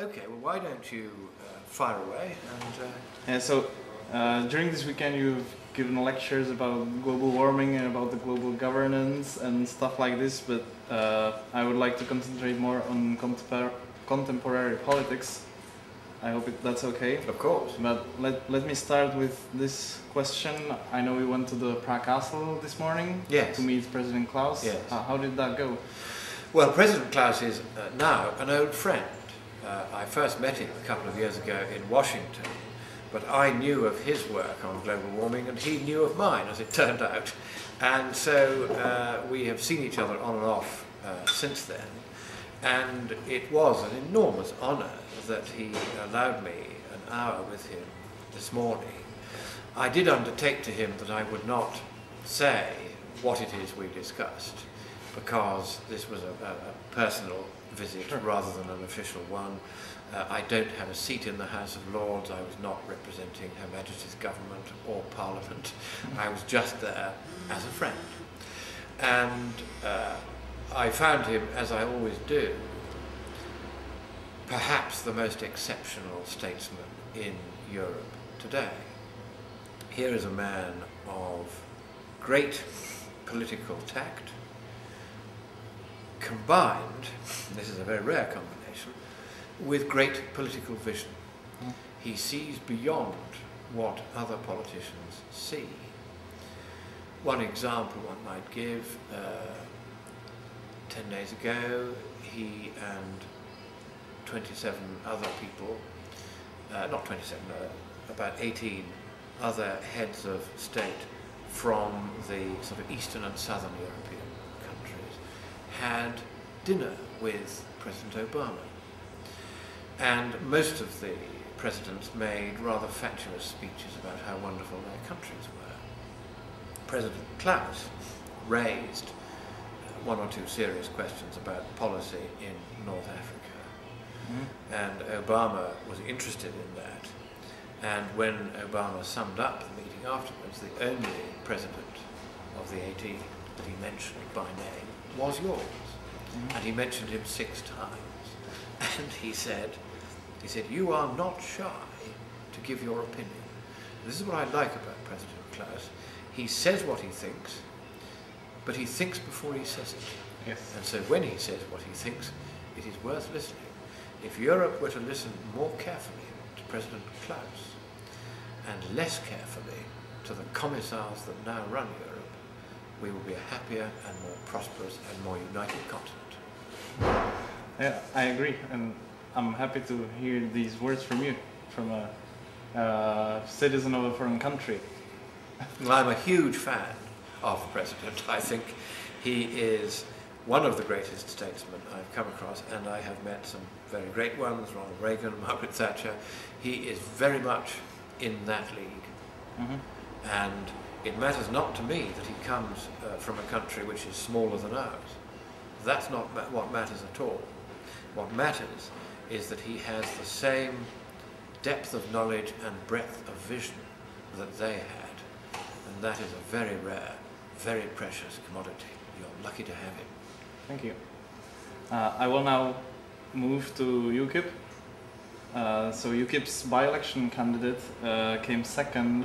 Okay, well, why don't you fire away and... Yeah, so during this weekend you've given lectures about global warming and about the global governance and stuff like this, but I would like to concentrate more on contemporary politics. I hope that's okay. Of course. But let me start with this question. I know we went to the Prague Castle this morning to meet President Klaus. Yes. How did that go? Well, President Klaus is now an old friend. I first met him a couple of years ago in Washington, but I knew of his work on global warming and he knew of mine, as it turned out. And so we have seen each other on and off since then. And it was an enormous honour that he allowed me an hour with him this morning. I did undertake to him that I would not say what it is we discussed, because this was a personal visit rather than an official one. I don't have a seat in the House of Lords. I was not representing Her Majesty's government or Parliament. I was just there as a friend. And I found him, as I always do, perhaps the most exceptional statesman in Europe today. Here is a man of great political tact, combined, this is a very rare combination, with great political vision. He sees beyond what other politicians see. One example one might give, 10 days ago, he and 27 other people, not 27, about 18 other heads of state from the sort of Eastern and Southern European countries had dinner with President Obama. And most of the presidents made rather fatuous speeches about how wonderful their countries were. President Klaus raised one or two serious questions about policy in North Africa. And Obama was interested in that. And when Obama summed up the meeting afterwards, the only president of the 18 that he mentioned by name was yours. And he mentioned him 6 times. And he said, you are not shy to give your opinion. This is what I like about President Klaus. He says what he thinks, but he thinks before he says it. Yes. And so when he says what he thinks, it is worth listening. If Europe were to listen more carefully to President Klaus and less carefully to the commissars that now run Europe, we will be a happier and more prosperous and more united continent. Yeah, I agree, and I'm happy to hear these words from you, from a citizen of a foreign country. Well, I'm a huge fan of the President. I think he is one of the greatest statesmen I've come across, and I have met some very great ones, Ronald Reagan, Margaret Thatcher. He is very much in that league. And it matters not to me that he comes from a country which is smaller than ours. That's not what matters at all. What matters is that he has the same depth of knowledge and breadth of vision that they had. And that is a very rare, very precious commodity. You're lucky to have him. Thank you. I will now move to UKIP. So UKIP's by-election candidate came second.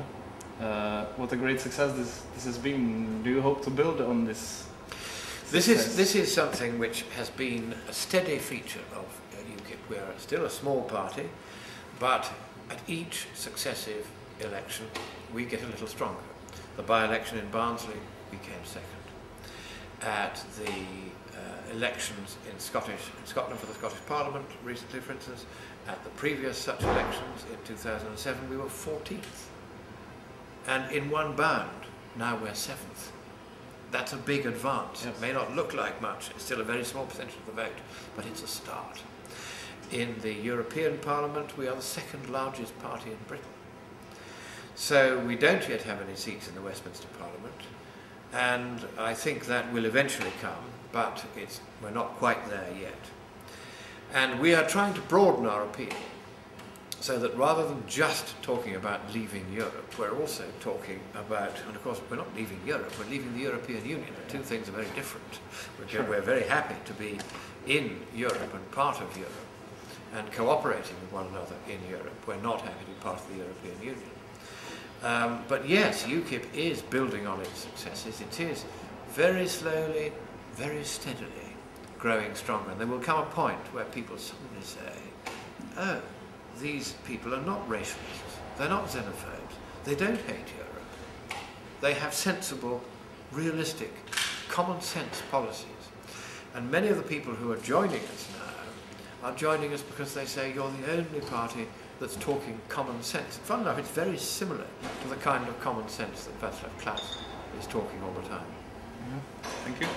What a great success this has been. Do you hope to build on this? This is something which has been a steady feature of UKIP. We are still a small party, but at each successive election we get a little stronger. The by-election in Barnsley, we came second. At the elections in Scotland for the Scottish Parliament recently, for instance, at the previous such elections in 2007, we were 14th. And in one bound, now we're 7th. That's a big advance. Yes. It may not look like much, it's still a very small percentage of the vote, but it's a start. In the European Parliament, we are the 2nd largest party in Britain. So we don't yet have any seats in the Westminster Parliament, and I think that will eventually come, but we're not quite there yet. And we are trying to broaden our appeal, so that rather than just talking about leaving Europe, we're also talking about, and of course we're not leaving Europe, we're leaving the European Union. The two things are very different. We're very happy to be in Europe and part of Europe, and cooperating with one another in Europe. We're not happy to be part of the European Union. But yes, UKIP is building on its successes. It is very slowly, very steadily growing stronger. And there will come a point where people suddenly say, oh, these people are not racialists, they're not xenophobes, they don't hate Europe. They have sensible, realistic, common sense policies. And many of the people who are joining us now are joining us because they say you're the only party that's talking common sense. And fun enough, it's very similar to the kind of common sense that Klaus is talking all the time. Thank you.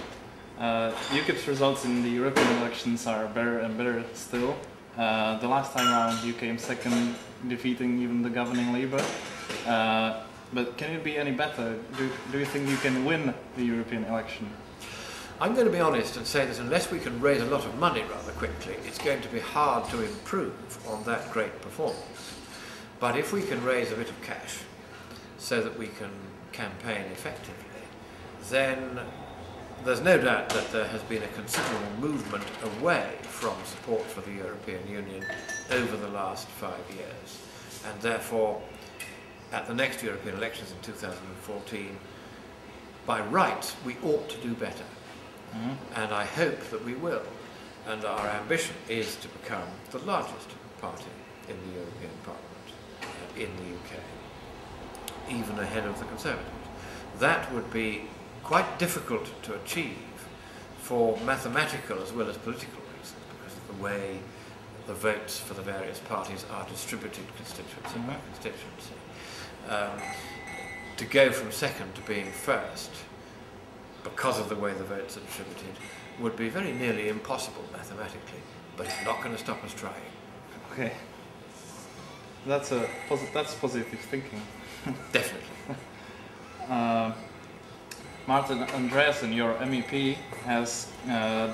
UKIP's results in the European elections are better and better still. The last time around you came second, defeating even the governing Labour. But can it be any better? Do you think you can win the European election? I'm going to be honest and say that unless we can raise a lot of money rather quickly, it's going to be hard to improve on that great performance. But if we can raise a bit of cash so that we can campaign effectively, then there's no doubt that there has been a considerable movement away from support for the European Union over the last 5 years. And therefore, at the next European elections in 2014, by rights, we ought to do better. And I hope that we will. And our ambition is to become the largest party in the European Parliament in the UK, even ahead of the Conservatives. That would be quite difficult to achieve for mathematical as well as political reasons, because of the way the votes for the various parties are distributed constituency by constituency. To go from second to being first, because of the way the votes are distributed, would be very nearly impossible mathematically, but it's not going to stop us trying. Okay. That's positive thinking. Definitely. Martin Andreasen, your MEP, has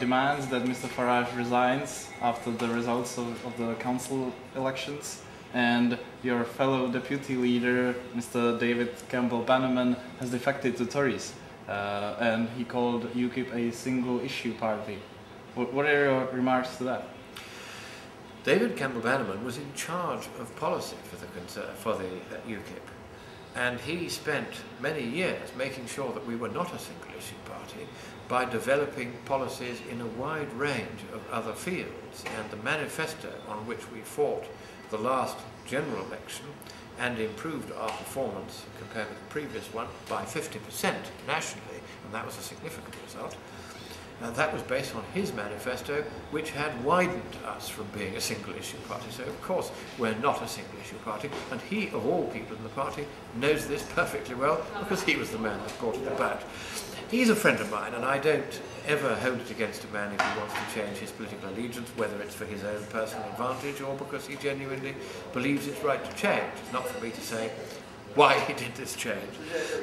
demands that Mr. Farage resigns after the results of the council elections, and your fellow deputy leader, Mr. David Campbell-Bannerman, has defected to Tories, and he called UKIP a single-issue party. What are your remarks to that? David Campbell-Bannerman was in charge of policy for the UKIP. And he spent many years making sure that we were not a single-issue party by developing policies in a wide range of other fields. And the manifesto on which we fought the last general election and improved our performance compared with the previous one by 50% nationally, and that was a significant result. That was based on his manifesto, which had widened us from being a single-issue party. So, of course, we're not a single-issue party, and he, of all people in the party, knows this perfectly well, because he was the man that brought it about. He's a friend of mine, and I don't ever hold it against a man if he wants to change his political allegiance, whether it's for his own personal advantage or because he genuinely believes it's right to change. It's not for me to say why he did this change.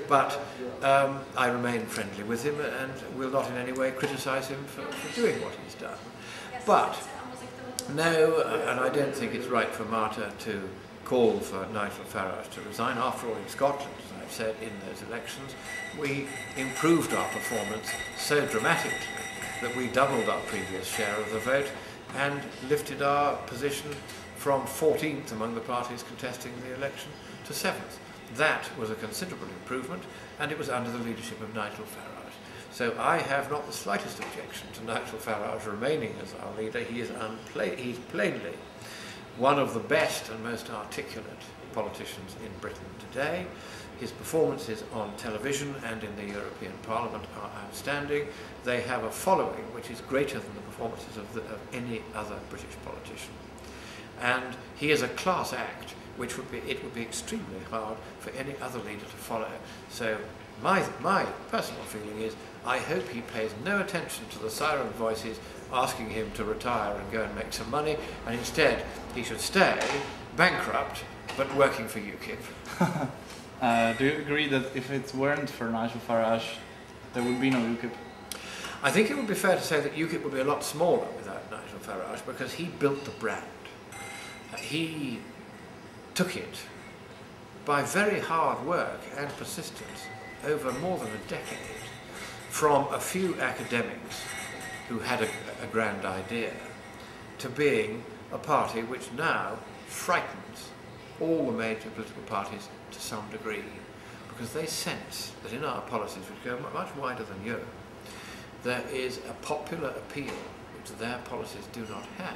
But I remain friendly with him and will not in any way criticise him for doing what he's done. But no, and I don't think it's right for Marta to call for Nigel Farage to resign. After all, in Scotland, as I've said, in those elections, we improved our performance so dramatically that we doubled our previous share of the vote and lifted our position from 14th among the parties contesting the election to 7th. That was a considerable improvement, and it was under the leadership of Nigel Farage. So I have not the slightest objection to Nigel Farage remaining as our leader. He's plainly one of the best and most articulate politicians in Britain today. His performances on television and in the European Parliament are outstanding. They have a following which is greater than the performances of any other British politician. And he is a class act which it would be extremely hard for any other leader to follow. So my personal feeling is I hope he pays no attention to the siren voices asking him to retire and go and make some money, and instead he should stay bankrupt but working for UKIP. Do you agree that if it weren't for Nigel Farage, there would be no UKIP? I think it would be fair to say that UKIP would be a lot smaller without Nigel Farage, because he built the brand. He took it by very hard work and persistence over more than a decade from a few academics who had a grand idea to being a party which now frightens all the major political parties to some degree, because they sense that in our policies, which go much wider than Europe, there is a popular appeal which their policies do not have.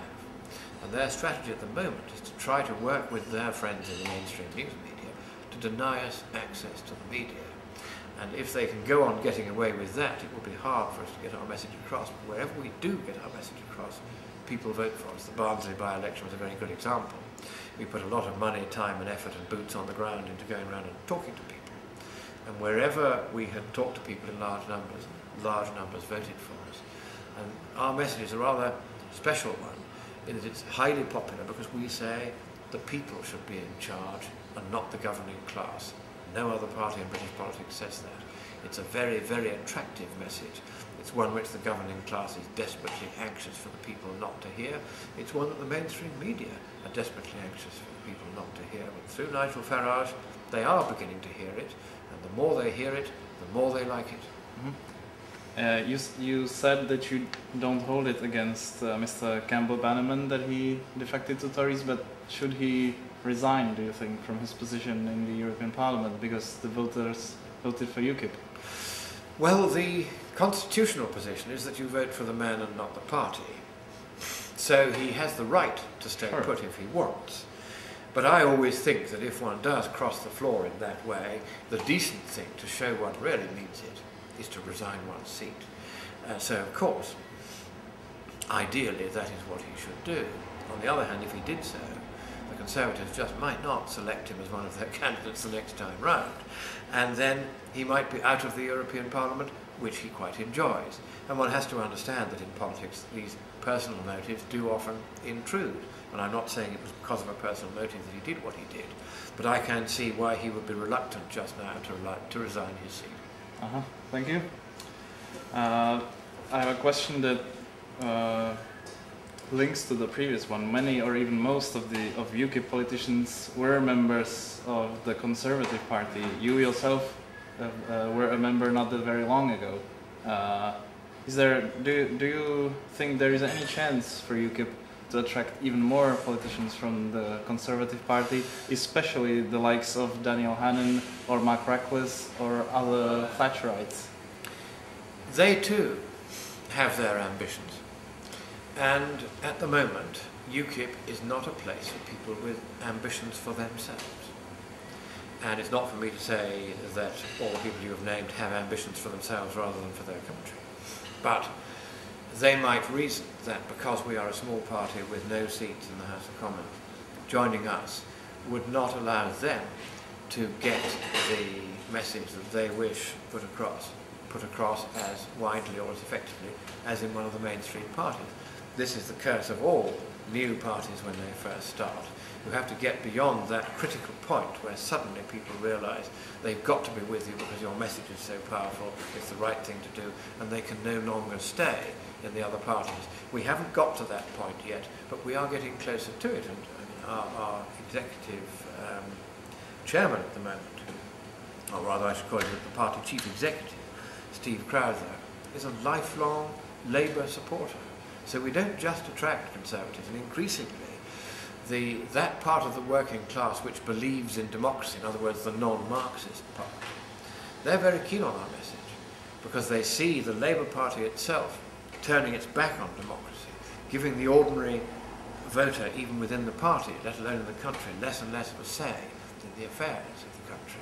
And their strategy at the moment is to try to work with their friends in the mainstream news media to deny us access to the media. And if they can go on getting away with that, it will be hard for us to get our message across. But wherever we do get our message across, people vote for us. The Barnsley by-election was a very good example. We put a lot of money, time and effort and boots on the ground into going around and talking to people. And wherever we had talked to people in large numbers voted for us. And our message is a rather special one, in that it's highly popular because we say the people should be in charge and not the governing class. No other party in British politics says that. It's a very, very attractive message. It's one which the governing class is desperately anxious for the people not to hear. It's one that the mainstream media are desperately anxious for the people not to hear. But through Nigel Farage, they are beginning to hear it, and the more they hear it, the more they like it. Mm-hmm. You said that you don't hold it against Mr. Campbell Bannerman that he defected to Tories, but should he resign, do you think, from his position in the European Parliament because the voters voted for UKIP? Well, the constitutional position is that you vote for the man and not the party. So he has the right to stay put if he wants. But I always think that if one does cross the floor in that way, the decent thing to show one really means it is to resign one's seat. So, of course, ideally that is what he should do. On the other hand, if he did so, the Conservatives just might not select him as one of their candidates the next time round. And then he might be out of the European Parliament, which he quite enjoys. And one has to understand that in politics these personal motives do often intrude. And I'm not saying it was because of a personal motive that he did what he did, but I can see why he would be reluctant just now to resign his seat. Thank you. I have a question that links to the previous one. Many or even most of UKIP politicians were members of the Conservative Party. You yourself were a member not that very long ago. Do you think there is any chance for UKIP to attract even more politicians from the Conservative Party, especially the likes of Daniel Hannan or Mark Reckless or other Thatcherites? They too have their ambitions. And at the moment, UKIP is not a place for people with ambitions for themselves. And it's not for me to say that all the people you have named have ambitions for themselves rather than for their country. But they might reason that because we are a small party with no seats in the House of Commons, joining us would not allow them to get the message that they wish put across as widely or as effectively as in one of the mainstream parties. This is the curse of all new parties when they first start. You have to get beyond that critical point where suddenly people realise they've got to be with you because your message is so powerful, it's the right thing to do, and they can no longer stay in the other parties. We haven't got to that point yet, but we are getting closer to it, and our executive chairman at the moment, or rather I should call him the party chief executive, Steve Crowther, is a lifelong Labour supporter. So we don't just attract Conservatives, and increasingly that part of the working class which believes in democracy, in other words the non-Marxist part, they're very keen on our message because they see the Labour Party itself turning its back on democracy, giving the ordinary voter, even within the party, let alone in the country, less and less of a say in the affairs of the country.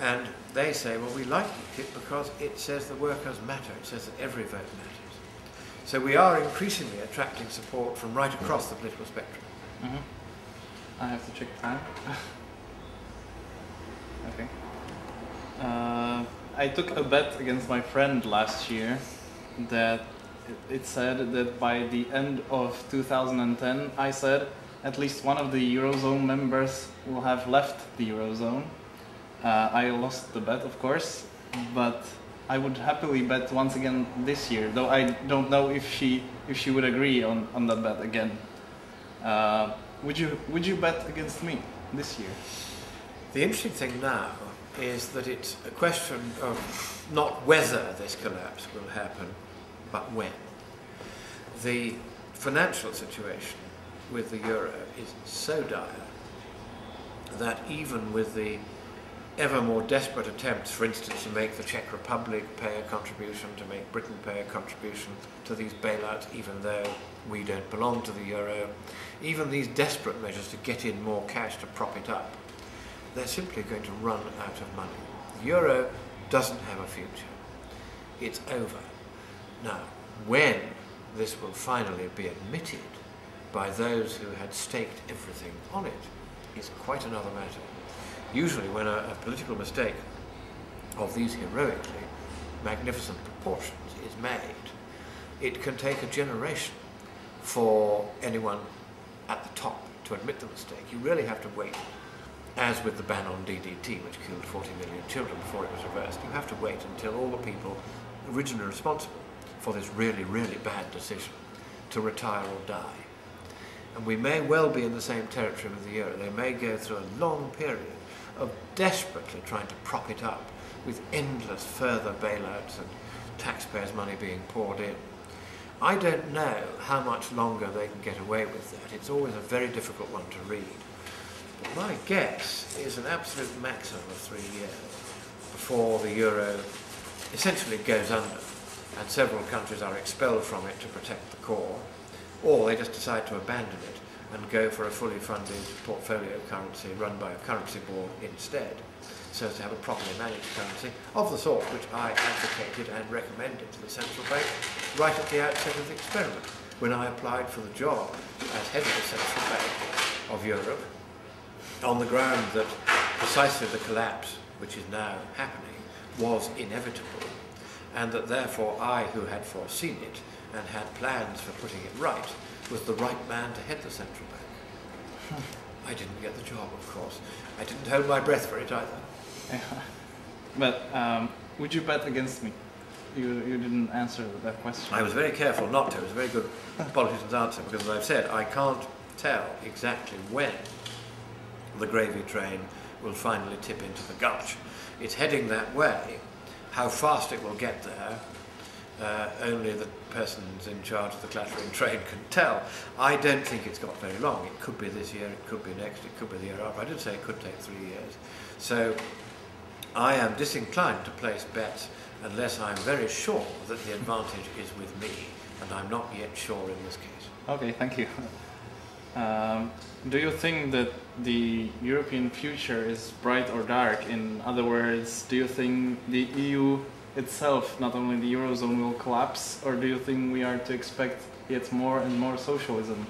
And they say, well, we like UKIP because it says the workers matter, it says that every vote matters. So we are increasingly attracting support from right across the political spectrum. I have to check time. Okay. I took a bet against my friend last year that it said that by the end of 2010, I said, at least one of the Eurozone members will have left the Eurozone. I lost the bet, of course, but I would happily bet once again this year, though I don't know if she would agree on that bet again. Would you bet against me this year? The interesting thing now is that it's a question of not whether this collapse will happen, but when. The financial situation with the euro is so dire that even with the ever more desperate attempts, for instance, to make the Czech Republic pay a contribution, to make Britain pay a contribution to these bailouts, even though we don't belong to the euro, even these desperate measures to get in more cash to prop it up, they're simply going to run out of money. The euro doesn't have a future. It's over. Now, when this will finally be admitted by those who had staked everything on it is quite another matter. Usually when a political mistake of these heroically magnificent proportions is made, it can take a generation for anyone at the top to admit the mistake. You really have to wait, as with the ban on DDT, which killed 40 million children before it was reversed, you have to wait until all the people originally responsible for this really, really bad decision to retire or die. And we may well be in the same territory with the euro. They may go through a long period of desperately trying to prop it up with endless further bailouts and taxpayers' money being poured in. I don't know how much longer they can get away with that. It's always a very difficult one to read. But my guess is an absolute maximum of 3 years before the euro essentially goes under and several countries are expelled from it to protect the core, or they just decide to abandon it and go for a fully funded portfolio currency run by a currency board instead, so as to have a properly managed currency of the sort which I advocated and recommended to the central bank right at the outset of the experiment, when I applied for the job as head of the central bank of Europe, on the ground that precisely the collapse which is now happening was inevitable, and that therefore I, who had foreseen it and had plans for putting it right, was the right man to head the central bank. I didn't get the job, of course. I didn't hold my breath for it either. Yeah. But would you bet against me? You didn't answer that question. I was very careful not to. It was a very good politician's answer, because as I've said, I can't tell exactly when the gravy train will finally tip into the gulch. It's heading that way. How fast it will get there, only the persons in charge of the clattering train can tell. I don't think it's got very long. It could be this year, it could be next, it could be the year after. I did say it could take 3 years. So I am disinclined to place bets unless I'm very sure that the advantage is with me, and I'm not yet sure in this case. Okay, thank you. Do you think that the European future is bright or dark? In other words, do you think the EU itself, not only the Eurozone, will collapse, or do you think we are to expect yet more and more socialism?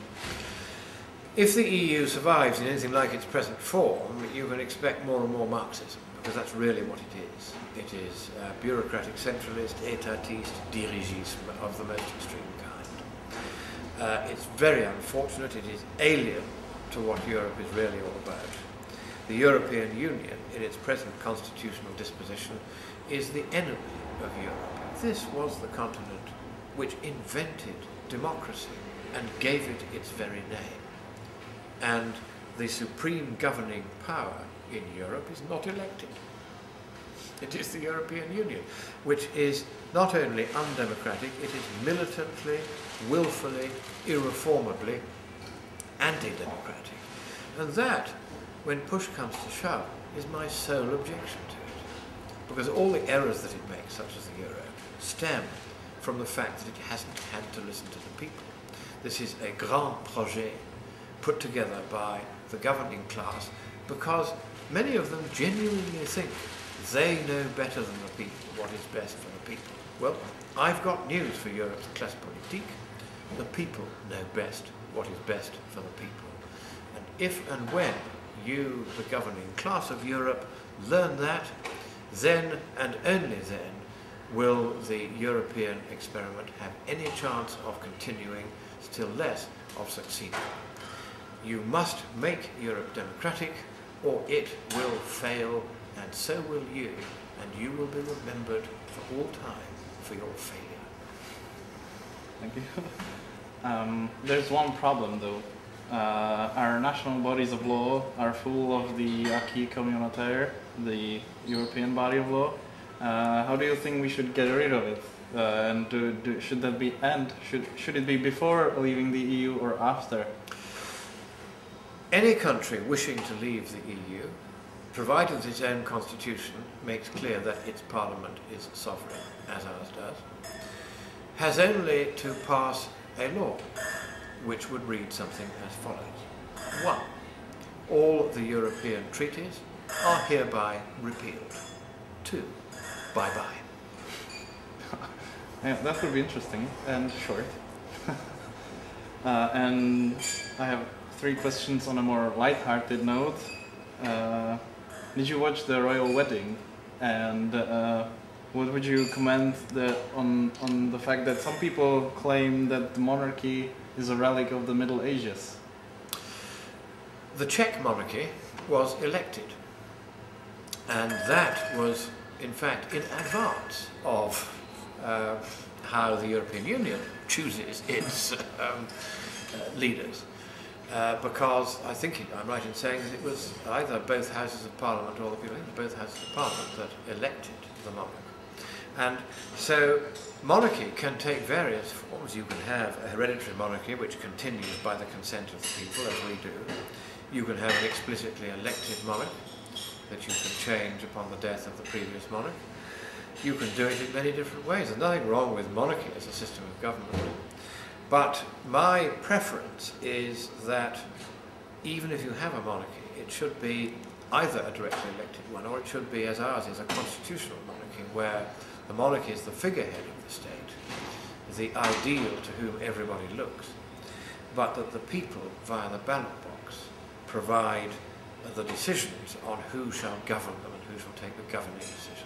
If the EU survives in anything like its present form, you can expect more and more Marxism, because that's really what it is. It is bureaucratic centralist, étatiste, dirigisme of the most extreme kind. It's very unfortunate. It is alien to what Europe is really all about. The European Union, in its present constitutional disposition, is the enemy of Europe. This was the continent which invented democracy and gave it its very name. And the supreme governing power in Europe is not elected. It is the European Union, which is not only undemocratic, it is militantly, willfully, irreformably anti-democratic. And that, when push comes to shove, is my sole objection to it. Because all the errors that it makes, such as the euro, stem from the fact that it hasn't had to listen to the people. This is a grand projet put together by the governing class because many of them genuinely think they know better than the people what is best for the people. Well, I've got news for Europe's classe politique. The people know best what is best for the people. And if and when you, the governing class of Europe, learn that, then and only then will the European experiment have any chance of continuing, still less of succeeding. You must make Europe democratic, or it will fail, and so will you, and you will be remembered for all time for your failure. Thank you. There's one problem though. Our national bodies of law are full of the acquis communautaire, the European body of law. How do you think we should get rid of it? And should that be should it be before leaving the EU or after? any country wishing to leave the EU, provided its own constitution makes clear that its parliament is sovereign, as ours does, has only to pass a law which would read something as follows. 1. All the European treaties are hereby repealed. 2. Bye-bye. Yeah, that would be interesting and short. And I have 3 questions on a more light-hearted note. Did you watch the royal wedding? And what would you comment on the fact that some people claim that the monarchy is a relic of the Middle Ages? The Czech monarchy was elected, and that was in fact in advance of how the European Union chooses its leaders, because I think I'm right in saying that it was either both houses of parliament or the people, I think it was both houses of parliament that elected the monarch. And so monarchy can take various forms. You can have a hereditary monarchy which continues by the consent of the people, as we do. You can have an explicitly elected monarch that you can change upon the death of the previous monarch. You can do it in many different ways. There's nothing wrong with monarchy as a system of government. But my preference is that even if you have a monarchy, it should be either a directly elected one, or it should be, as ours is, a constitutional monarchy, where the monarch is the figurehead of the state, the ideal to whom everybody looks, but that the people, via the ballot box, provide the decisions on who shall govern them and who shall take the governing decisions.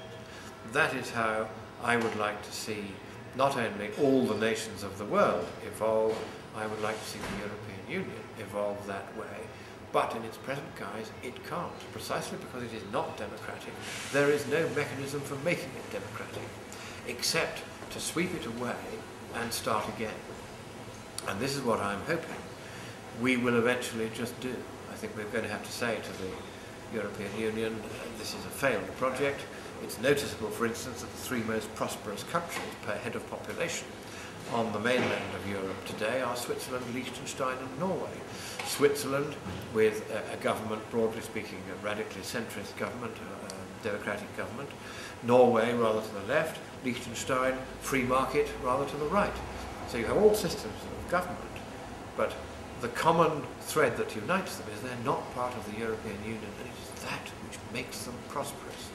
That is how I would like to see not only all the nations of the world evolve, I would like to see the European Union evolve that way. But in its present guise, it can't, precisely because it is not democratic. There is no mechanism for making it democratic, except to sweep it away and start again. And this is what I'm hoping we will eventually just do. I think we're going to have to say to the European Union, this is a failed project. It's noticeable, for instance, that the 3 most prosperous countries per head of population on the mainland of Europe today are Switzerland, Liechtenstein and Norway. Switzerland, with a government, broadly speaking, a radically centrist government, a democratic government. Norway, rather to the left. Liechtenstein, free market, rather to the right. So you have all systems of government, but the common thread that unites them is they're not part of the European Union, and it is that which makes them prosperous.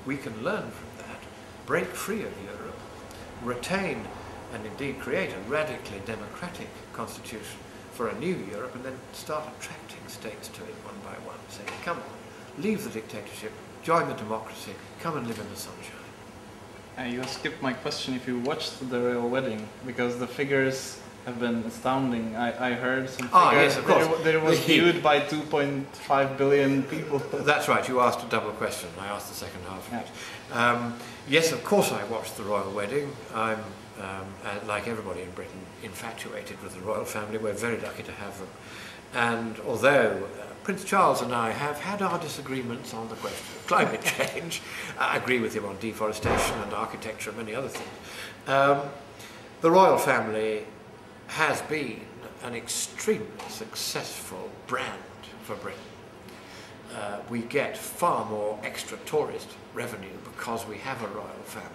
We can learn from that, break free of Europe, retain and indeed create a radically democratic constitution for a new Europe, and then start attracting states to it one by one, saying, come on, leave the dictatorship, join the democracy, come and live in the sunshine. You skipped my question if you watched the royal wedding, because the figures have been astounding. I heard some figures. Yes, of course. That it was viewed by 2.5 billion people. That's right, you asked a double question. I asked the second half of it. Yes, of course I watched the royal wedding. I'm, like everybody in Britain, infatuated with the royal family. We're very lucky to have them. And although Prince Charles and I have had our disagreements on the question of climate change, I agree with him on deforestation and architecture and many other things, the royal family has been an extremely successful brand for Britain. We get far more extra tourist revenue because we have a royal family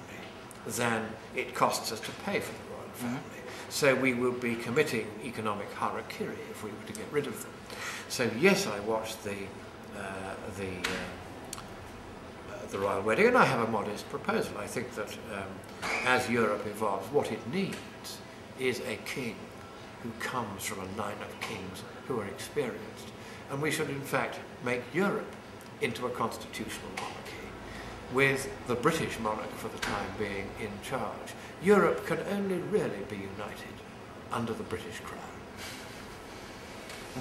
than it costs us to pay for the royal family. So we will be committing economic harakiri if we were to get rid of them. So yes, I watched the royal wedding, and I have a modest proposal. I think that as Europe evolves, what it needs is a king who comes from a line of kings who are experienced. And we should in fact make Europe into a constitutional monarchy, with the British monarch for the time being in charge. Europe can only really be united under the British crown.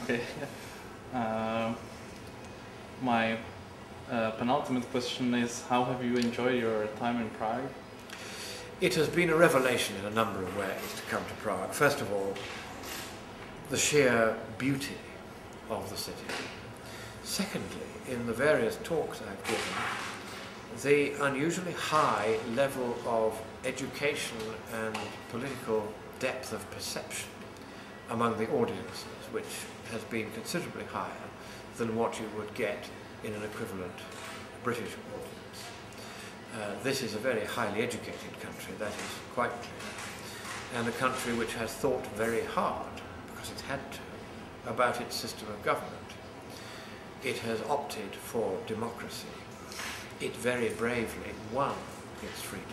Okay. My penultimate question is, how have you enjoyed your time in Prague? It has been a revelation in a number of ways to come to Prague. First of all, the sheer beauty of the city. Secondly, in the various talks I've given, the unusually high level of education and political depth of perception among the audiences, which has been considerably higher than what you would get in an equivalent British audience. This is a very highly educated country, that is quite clear, and a country which has thought very hard, because it's had to, about its system of government. It has opted for democracy. It very bravely won its freedom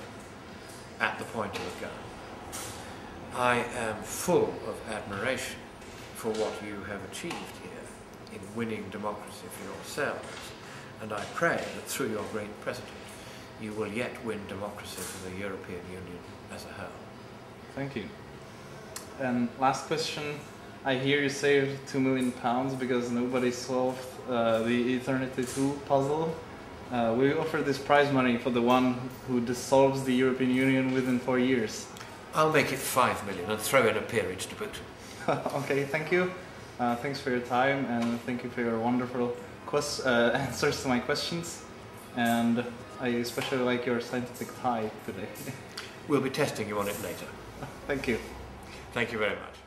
at the point of a gun. I am full of admiration for what you have achieved here in winning democracy for yourselves, and I pray that through your great president you will yet win democracy for the European Union as a whole. Thank you. And last question, I hear you saved £2 million because nobody solved the Eternity 2 puzzle. We offer this prize money for the one who dissolves the European Union within 4 years. I'll make it 5 million and throw in a peerage to boot. Okay, thank you. Thanks for your time, and thank you for your wonderful answers to my questions. And I especially like your scientific tie today. We'll be testing you on it later. Thank you. Thank you very much.